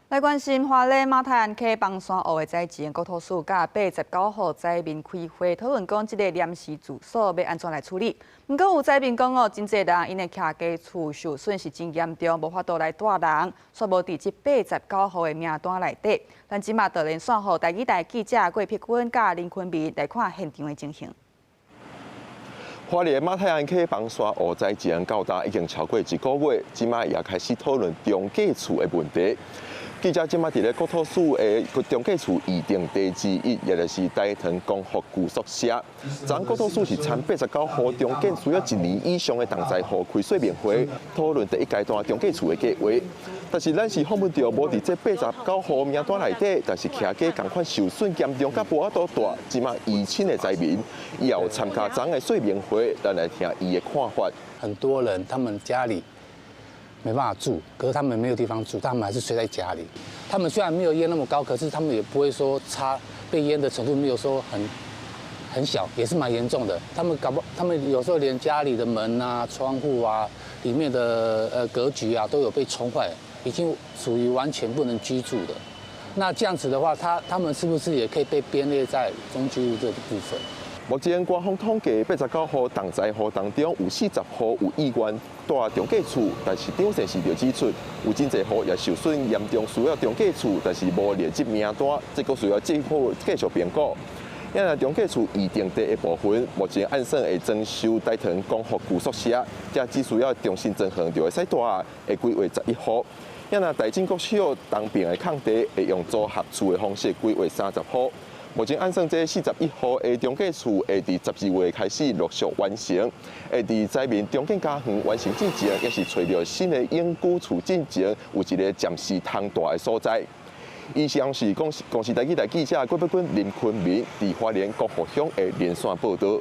来关心花莲马太安溪邦山湖的灾前，国土署甲89号灾民开会讨论讲，即个临时住所要安怎来处理。不过有灾民讲哦，真侪人因的徛家厝受损是真严重，无法度来住人，却无伫即89号的名单内底。咱即马就连线互台语台记者郭碧君甲林坤明来看现场的情形。花莲马太安溪邦山湖灾前到达已经超过1个月，即马也开始讨论中价厝的问题。记者即马伫咧国土署的中价厝预定地之一，也就是大屯光复居宿舍。昨国土署是参89号中价需要1年以上的同灾户开说明会，讨论第一阶段中价厝的计划。但是咱是访问到无伫这89号名单内底，但是徛家同款受损严重，甲无法度大，即马移亲的灾民，也有参加昨的说明会，咱来听伊的看法。很多人他们家里没办法住，可是他们没有地方住，他们还是睡在家里。他们虽然没有淹那么高，可是他们也不会说被淹的程度没有说很小，也是蛮严重的。他们有时候连家里的门啊、窗户啊、里面的格局啊都有被冲坏，已经属于完全不能居住的。那这样子的话，他们是不是也可以被编列在中居屋这个部分？目前官方统计89号同灾户当中有40户有意愿住中价厝，但是张先是就指出，有真侪户也受损严重，需要中价厝，但是无列入名单，这个需要政府继续评估。因为中价厝预定地的部分，目前按算会征收大屯光复居宿舍，这只需要重新整合就会使住，会规划11户。因为大金国小东边的空地会用组合厝的方式规划30户。目前按算这41户的中价厝会伫12月开始陆续完成，会伫灾民中建家园完成进前，也是找到新的永居厝进前有一个暂时通大的所在。以上是公视台记者郭碧君、林坤明伫花莲光复乡的连线报道。